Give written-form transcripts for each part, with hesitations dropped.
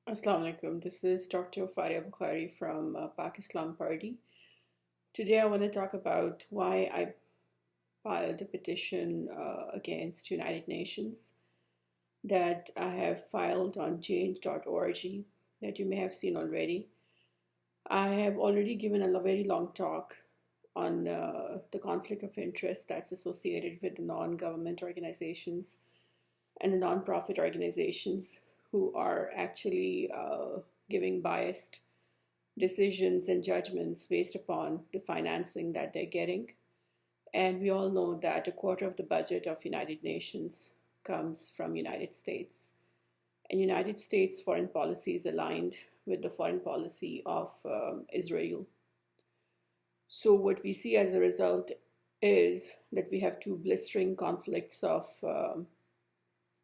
Assalamu alaikum. This is Dr. Faria Bukhari from Pakistan Party. Today I want to talk about why I filed a petition against United Nations that I have filed on change.org that you may have seen already. I have already given a very long talk on the conflict of interest that's associated with the non-government organizations and the non-profit organizations who are actually giving biased decisions and judgments based upon the financing that they're getting. And we all know that a quarter of the budget of United Nations comes from United States. And United States foreign policy is aligned with the foreign policy of Israel. So what we see as a result is that we have two blistering conflicts of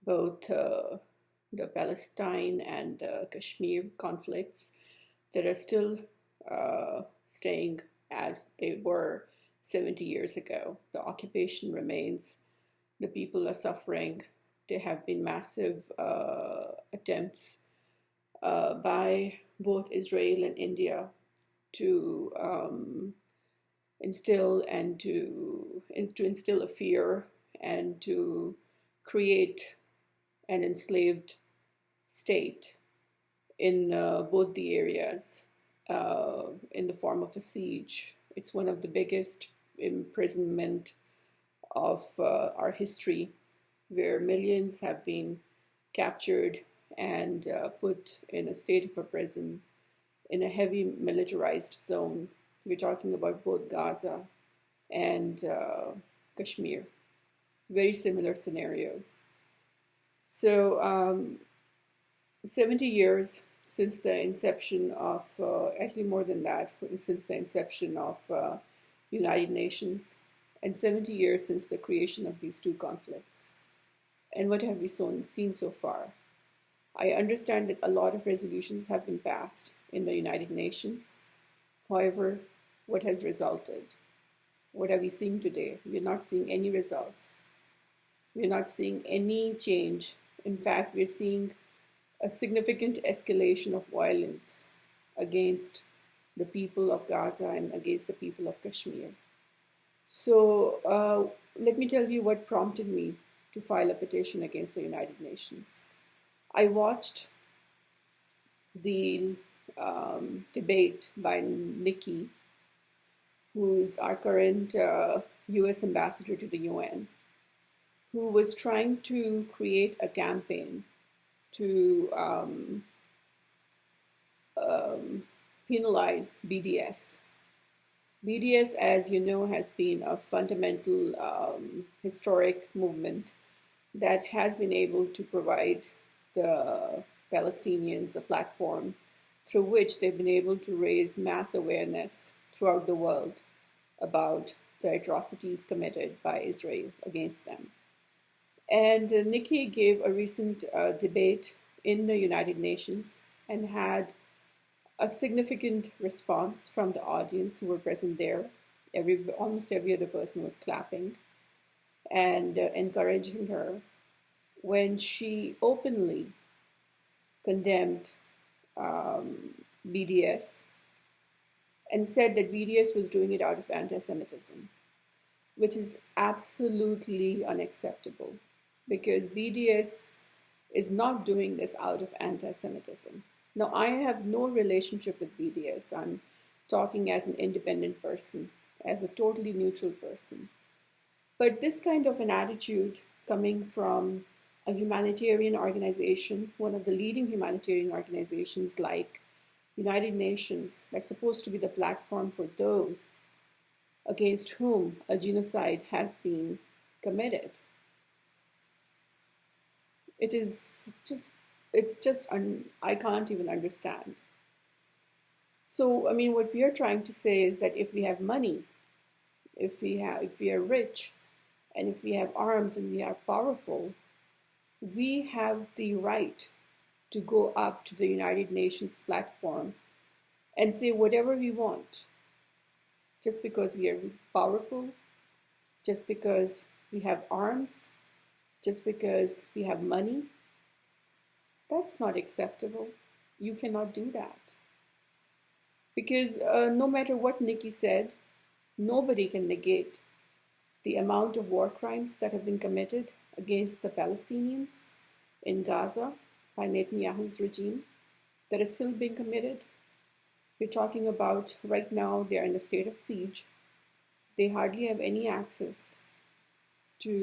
both the Palestine and the Kashmir conflicts that are still staying as they were 70 years ago. The occupation remains, the people are suffering. There have been massive attempts by both Israel and India to instill a fear and to create an enslaved state in both the areas in the form of a siege. It's one of the biggest imprisonment of our history, where millions have been captured and put in a state of a prison in a heavy militarized zone. We're talking about both Gaza and Kashmir. Very similar scenarios. So 70 years since the inception of, actually more than that, since the inception of United Nations, and 70 years since the creation of these two conflicts. And what have we seen so far? I understand that a lot of resolutions have been passed in the United Nations. However, what has resulted? What are we seeing today? We're not seeing any results. We're not seeing any change. In fact, we're seeing a significant escalation of violence against the people of Gaza and against the people of Kashmir. So let me tell you what prompted me to file a petition against the United Nations. I watched the debate by Nikki, who is our current US ambassador to the UN, who was trying to create a campaign to penalize BDS. BDS, as you know, has been a fundamental historic movement that has been able to provide the Palestinians a platform through which they've been able to raise mass awareness throughout the world about the atrocities committed by Israel against them. And Nikki gave a recent debate in the United Nations and had a significant response from the audience who were present there. Almost every other person was clapping and encouraging her when she openly condemned BDS and said that BDS was doing it out of anti-Semitism, which is absolutely unacceptable, because BDS is not doing this out of anti-Semitism. Now, I have no relationship with BDS. I'm talking as an independent person, as a totally neutral person. But this kind of an attitude coming from a humanitarian organization, one of the leading humanitarian organizations like United Nations, that's supposed to be the platform for those against whom a genocide has been committed. I can't even understand. So, I mean, what we are trying to say is that if we have money, if we are rich, and if we have arms and we are powerful, we have the right to go up to the United Nations platform and say whatever we want, just because we are powerful, just because we have arms, just because we have money. That's not acceptable. You cannot do that. Because no matter what Nikki said, nobody can negate the amount of war crimes that have been committed against the Palestinians in Gaza by Netanyahu's regime that is still being committed. We're talking about right now, they're in a state of siege. They hardly have any access to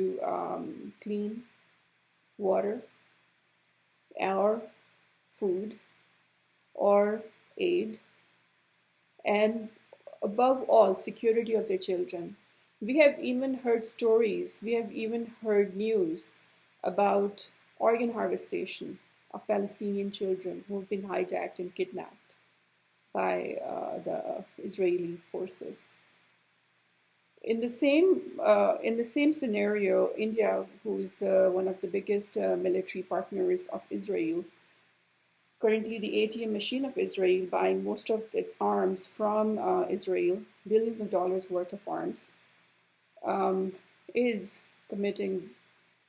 clean water or food or aid, and above all, security of their children. We have even heard stories, we have even heard news about organ harvestation of Palestinian children who have been hijacked and kidnapped by the Israeli forces. In the same scenario, India, who is one of the biggest military partners of Israel, currently the ATM machine of Israel, buying most of its arms from Israel, billions of dollars worth of arms, is committing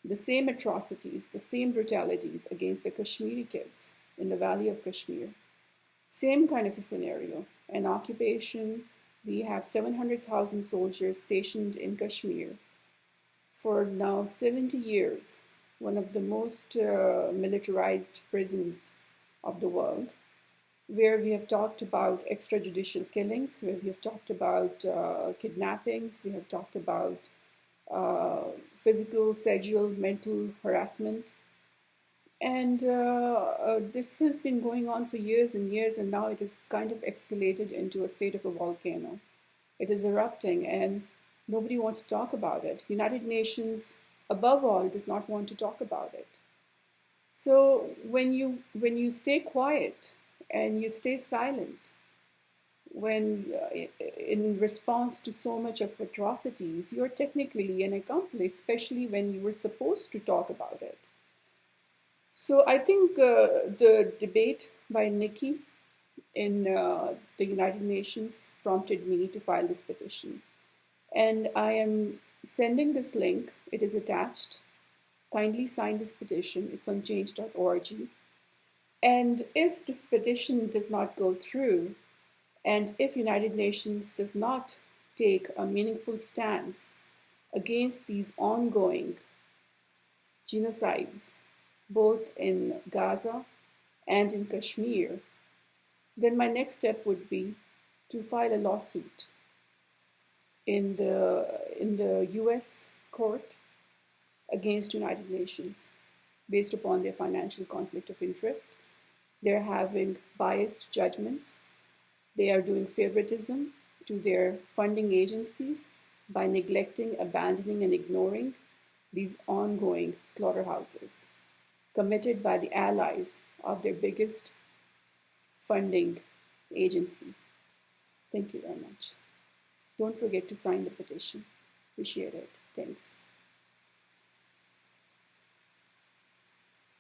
the same atrocities, the same brutalities against the Kashmiri kids in the valley of Kashmir. Same kind of a scenario, an occupation. We have 700,000 soldiers stationed in Kashmir for now 70 years, one of the most militarized prisons of the world, where we have talked about extrajudicial killings, where we have talked about kidnappings, we have talked about physical, sexual, mental harassment. And this has been going on for years and years, and now it has kind of escalated into a state of a volcano. It is erupting, and nobody wants to talk about it. United Nations, above all, does not want to talk about it. So when you stay quiet and you stay silent, when in response to so much of atrocities, you're technically an accomplice, especially when you were supposed to talk about it. So I think the debate by Nikki in the United Nations prompted me to file this petition. And I am sending this link. It is attached. Kindly sign this petition. It's on change.org. And if this petition does not go through, and if United Nations does not take a meaningful stance against these ongoing genocides, both in Gaza and in Kashmir, then my next step would be to file a lawsuit in the US court against United Nations based upon their financial conflict of interest. They're having biased judgments. They are doing favoritism to their funding agencies by neglecting, abandoning, and ignoring these ongoing slaughterhouses committed by the allies of their biggest funding agency. Thank you very much. Don't forget to sign the petition. Appreciate it. Thanks.